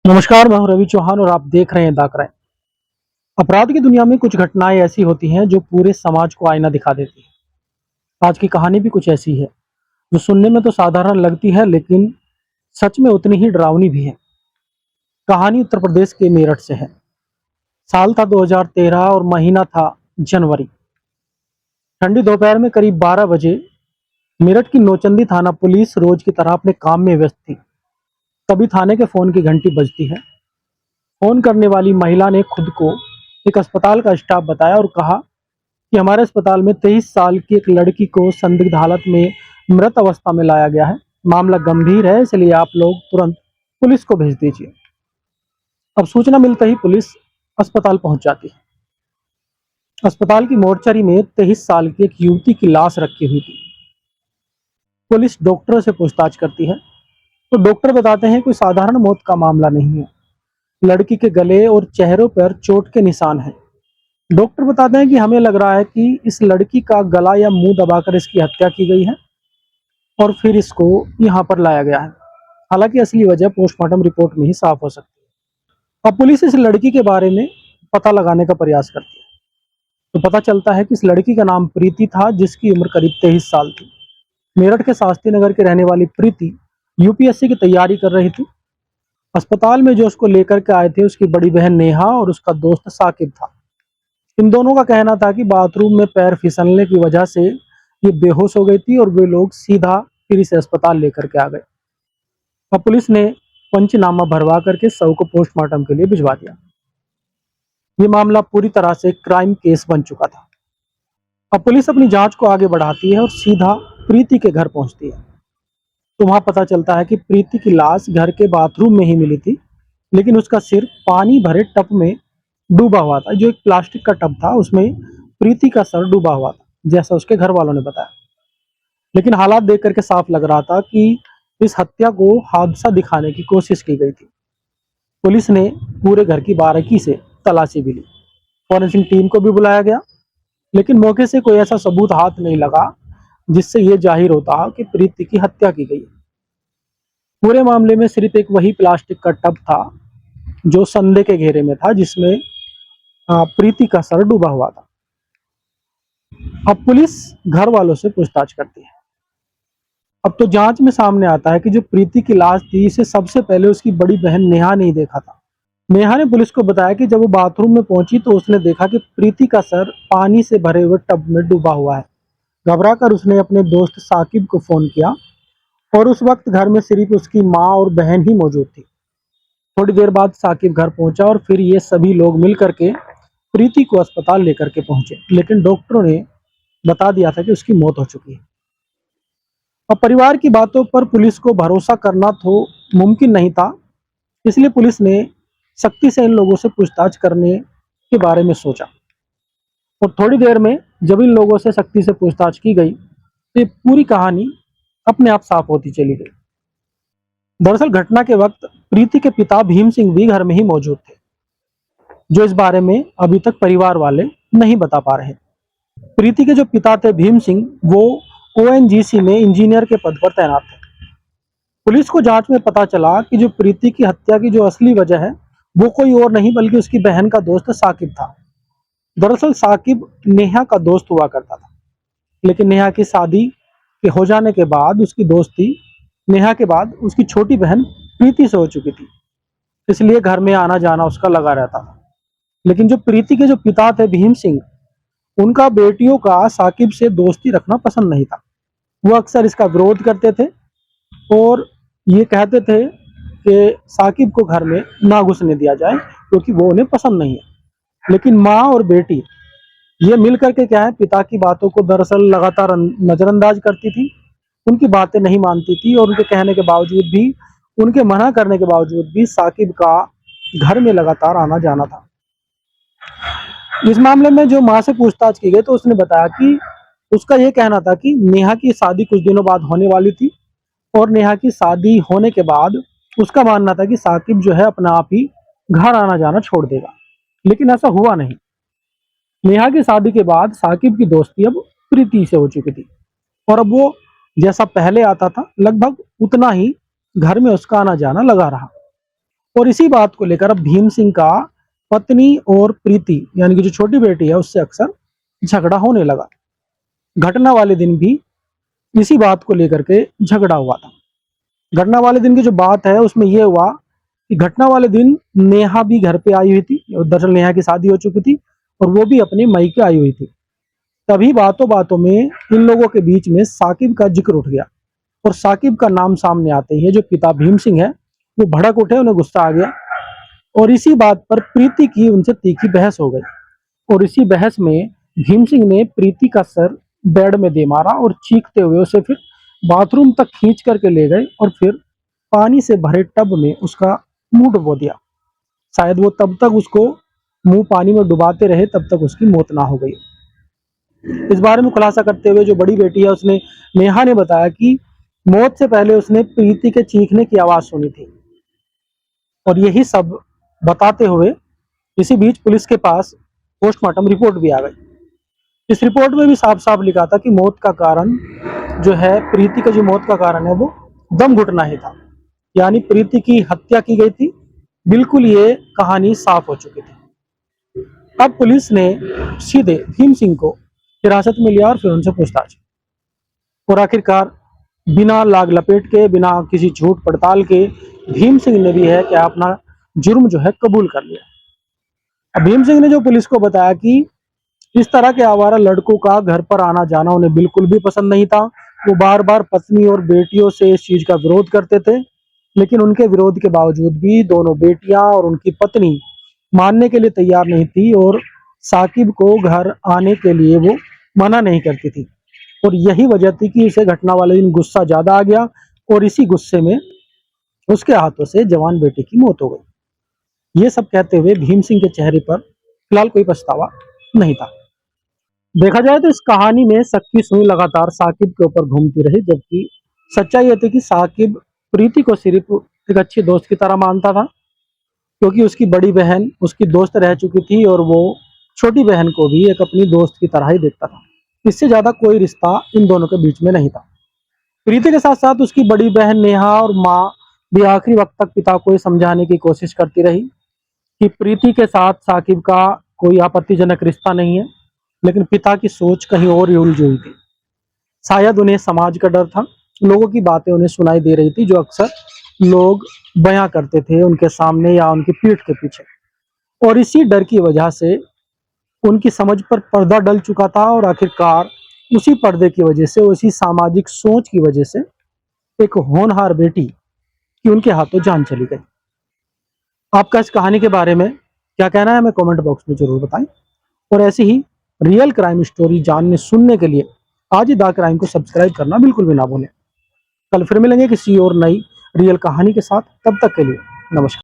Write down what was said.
नमस्कार, मैं हूं रवि चौहान और आप देख रहे हैं द क्राइम। अपराध की दुनिया में कुछ घटनाएं ऐसी होती हैं जो पूरे समाज को आईना दिखा देती है। आज की कहानी भी कुछ ऐसी है जो सुनने में तो साधारण लगती है लेकिन सच में उतनी ही डरावनी भी है। कहानी उत्तर प्रदेश के मेरठ से है। साल था 2013 और महीना था जनवरी। ठंडी दोपहर में करीब 12 बजे मेरठ की नौचंदी थाना पुलिस रोज की तरह अपने काम में व्यस्त थी। तभी थाने के फोन की घंटी बजती है। फोन करने वाली महिला ने खुद को एक अस्पताल का स्टाफ बताया और कहा कि हमारे अस्पताल में 23 साल की एक लड़की को संदिग्ध हालत में मृत अवस्था में लाया गया है। मामला गंभीर है, इसलिए आप लोग तुरंत पुलिस को भेज दीजिए। अब सूचना मिलते ही पुलिस अस्पताल पहुंच जाती है। अस्पताल की मोर्चरी में 23 साल की एक युवती की लाश रखी हुई थी। पुलिस डॉक्टरों से पूछताछ करती है तो डॉक्टर बताते हैं कोई साधारण मौत का मामला नहीं है। लड़की के गले और चेहरों पर चोट के निशान हैं। डॉक्टर बताते हैं कि हमें लग रहा है कि इस लड़की का गला या मुंह दबाकर इसकी हत्या की गई है और फिर इसको यहाँ पर लाया गया है। हालांकि असली वजह पोस्टमार्टम रिपोर्ट में ही साफ हो सकती है। अब पुलिस इस लड़की के बारे में पता लगाने का प्रयास करती है तो पता चलता है कि इस लड़की का नाम प्रीति था, जिसकी उम्र करीब 23 साल थी। मेरठ के शास्त्री नगर की रहने वाली प्रीति यूपीएससी की तैयारी कर रही थी। अस्पताल में जो उसको लेकर के आए थे उसकी बड़ी बहन नेहा और उसका दोस्त साकिब था। इन दोनों का कहना था कि बाथरूम में पैर फिसलने की वजह से ये बेहोश हो गई थी और वे लोग सीधा फिर इसे अस्पताल लेकर के आ गए। अब पुलिस ने पंचनामा भरवा करके शव को पोस्टमार्टम के लिए भिजवा दिया। ये मामला पूरी तरह से क्राइम केस बन चुका था। अब पुलिस अपनी जांच को आगे बढ़ाती है और सीधा प्रीति के घर पहुंचती है। तो वहां पता चलता है कि प्रीति की लाश घर के बाथरूम में ही मिली थी, लेकिन उसका सिर पानी भरे टब में डूबा हुआ था। जो एक प्लास्टिक का टब था उसमें प्रीति का सर डूबा हुआ था, जैसा उसके घर वालों ने बताया। लेकिन हालात देख करके साफ लग रहा था कि इस हत्या को हादसा दिखाने की कोशिश की गई थी। पुलिस ने पूरे घर की बारीकी से तलाशी भी ली। फॉरेंसिक टीम को भी बुलाया गया, लेकिन मौके से कोई ऐसा सबूत हाथ नहीं लगा जिससे ये जाहिर होता कि प्रीति की हत्या की गई। पूरे मामले में सिर्फ एक वही प्लास्टिक का टब था जो संदेह के घेरे में था, जिसमें प्रीति का सर डूबा हुआ था। अब पुलिस घर वालों से पूछताछ करती है। अब तो जांच में सामने आता है कि जो प्रीति की लाश थी इसे सबसे पहले उसकी बड़ी बहन नेहा ने ही देखा था। नेहा ने पुलिस को बताया कि जब वो बाथरूम में पहुंची तो उसने देखा कि प्रीति का सर पानी से भरे हुए टब में डूबा हुआ है। घबराकर उसने अपने दोस्त साकिब को फोन किया और उस वक्त घर में सिर्फ उसकी माँ और बहन ही मौजूद थी। थोड़ी देर बाद साकिब घर पहुंचा और फिर ये सभी लोग मिल करके प्रीति को अस्पताल लेकर के पहुंचे, लेकिन डॉक्टरों ने बता दिया था कि उसकी मौत हो चुकी है। अब परिवार की बातों पर पुलिस को भरोसा करना तो मुमकिन नहीं था, इसलिए पुलिस ने सख्ती से इन लोगों से पूछताछ करने के बारे में सोचा। और थोड़ी देर में जब इन लोगों से सख्ती से पूछताछ की गई तो ये पूरी कहानी अपने आप साफ होती चली गई। दरअसल घटना के वक्त प्रीति के पिता भीम सिंह भी घर में ही मौजूद थे, जो इस बारे में अभी तक परिवार वाले नहीं बता पा रहे। प्रीति के जो पिता थे भीम सिंह, वो ओएनजीसी में इंजीनियर के पद पर तैनात थे। पुलिस को जांच में पता चला कि जो प्रीति की हत्या की जो असली वजह है वो कोई और नहीं बल्कि उसकी बहन का दोस्त साकिब था। दरअसल साकिब नेहा का दोस्त हुआ करता था, लेकिन नेहा की शादी के हो जाने के बाद उसकी दोस्ती नेहा के बाद उसकी छोटी बहन प्रीति से हो चुकी थी, इसलिए घर में आना जाना उसका लगा रहता था। लेकिन जो प्रीति के जो पिता थे भीम सिंह, उनका बेटियों का साकिब से दोस्ती रखना पसंद नहीं था। वो अक्सर इसका विरोध करते थे और ये कहते थे कि साकिब को घर में ना घुसने दिया जाए क्योंकि वो उन्हें पसंद नहीं है। लेकिन माँ और बेटी ये मिल करके क्या है, पिता की बातों को दरअसल लगातार नजरअंदाज करती थी, उनकी बातें नहीं मानती थी और उनके कहने के बावजूद भी, उनके मना करने के बावजूद भी साकिब का घर में लगातार आना जाना था। इस मामले में जो माँ से पूछताछ की गई तो उसने बताया कि उसका ये कहना था कि नेहा की शादी कुछ दिनों बाद होने वाली थी और नेहा की शादी होने के बाद उसका मानना था कि साकिब जो है अपना आप ही घर आना जाना छोड़ देगा, लेकिन ऐसा हुआ नहीं। नेहा की शादी के बाद साकिब की दोस्ती अब प्रीति से हो चुकी थी और अब वो जैसा पहले आता था लगभग उतना ही घर में उसका आना जाना लगा रहा। और इसी बात को लेकर अब भीम सिंह का पत्नी और प्रीति यानी कि जो छोटी बेटी है उससे अक्सर झगड़ा होने लगा। घटना वाले दिन भी इसी बात को लेकर के झगड़ा हुआ था। घटना वाले दिन की जो बात है उसमें यह हुआ कि घटना वाले दिन नेहा भी घर पे आई हुई थी। दरअसल नेहा की शादी हो चुकी थी और वो भी अपने मायके आई हुई थी। तभी बातों बातों में इन लोगों के बीच में साकिब का जिक्र उठ गया और साकिब का नाम सामने आते ही जो पिता भीम सिंह है वो भड़क उठे, उन्हें गुस्सा आ गया और इसी बात पर प्रीति की उनसे तीखी बहस हो गई। और इसी बहस में भीम सिंह ने प्रीति का सर बेड में दे मारा और चीखते हुए उसे फिर बाथरूम तक खींच करके ले गए और फिर पानी से भरे टब में उसका मुंह डुबो दिया। शायद वो तब तक उसको मुंह पानी में डुबाते रहे तब तक उसकी मौत ना हो गई। इस बारे में खुलासा करते हुए जो बड़ी बेटी है उसने नेहा ने बताया कि मौत से पहले उसने प्रीति के चीखने की आवाज सुनी थी। और यही सब बताते हुए इसी बीच पुलिस के पास पोस्टमार्टम रिपोर्ट भी आ गई। इस रिपोर्ट में भी साफ साफ लिखा था कि मौत का कारण जो है, प्रीति का जो मौत का कारण है वो दम घुटना ही था, यानी प्रीति की हत्या की गई थी। बिल्कुल ये कहानी साफ हो चुकी थी। अब पुलिस ने सीधे भीम सिंह को हिरासत में लिया और फिर उनसे पूछताछ। और आखिरकार बिना लाग लपेट के, बिना किसी झूठ पड़ताल के भीम सिंह ने भी है क्या अपना जुर्म जो है कबूल कर लिया। अब भीम सिंह ने जो पुलिस को बताया कि इस तरह के आवारा लड़कों का घर पर आना जाना उन्हें बिल्कुल भी पसंद नहीं था। वो बार बार पत्नी और बेटियों से इस चीज का विरोध करते थे, लेकिन उनके विरोध के बावजूद भी दोनों बेटियां और उनकी पत्नी मानने के लिए तैयार नहीं थी और साकिब को घर आने के लिए वो मना नहीं करती थी। और यही वजह थी कि इसे घटना वाले दिन गुस्सा ज्यादा आ गया और इसी गुस्से में उसके हाथों से जवान बेटी की मौत हो गई। ये सब कहते हुए भीम सिंह के चेहरे पर फिलहाल कोई पछतावा नहीं था। देखा जाए तो इस कहानी में सक्की सुई लगातार साकिब के ऊपर घूमती रही, जबकि सच्चाई ये थी कि साकिब प्रीति को सिर्फ एक अच्छी दोस्त की तरह मानता था, क्योंकि उसकी बड़ी बहन उसकी दोस्त रह चुकी थी और वो छोटी बहन को भी एक अपनी दोस्त की तरह ही देखता था। इससे ज्यादा कोई रिश्ता इन दोनों के बीच में नहीं था। प्रीति के साथ साथ उसकी बड़ी बहन नेहा और माँ भी आखिरी वक्त तक पिता को ये समझाने की कोशिश करती रही कि प्रीति के साथ साकिब का कोई आपत्तिजनक रिश्ता नहीं है, लेकिन पिता की सोच कहीं और ही उलझी हुई थी। शायद उन्हें समाज का डर था, लोगों की बातें उन्हें सुनाई दे रही थी जो अक्सर लोग बयां करते थे उनके सामने या उनकी पीठ के पीछे। और इसी डर की वजह से उनकी समझ पर पर्दा डल चुका था और आखिरकार उसी पर्दे की वजह से, उसी सामाजिक सोच की वजह से एक होनहार बेटी की उनके हाथों जान चली गई। आपका इस कहानी के बारे में क्या कहना है हमें कमेंट बॉक्स में जरूर बताएं। और ऐसी ही रियल क्राइम स्टोरी जानने सुनने के लिए आज ही द क्राइम को सब्सक्राइब करना बिल्कुल भी ना भूलें। कल फिर मिलेंगे किसी और नई रियल कहानी के साथ। तब तक के लिए नमस्कार।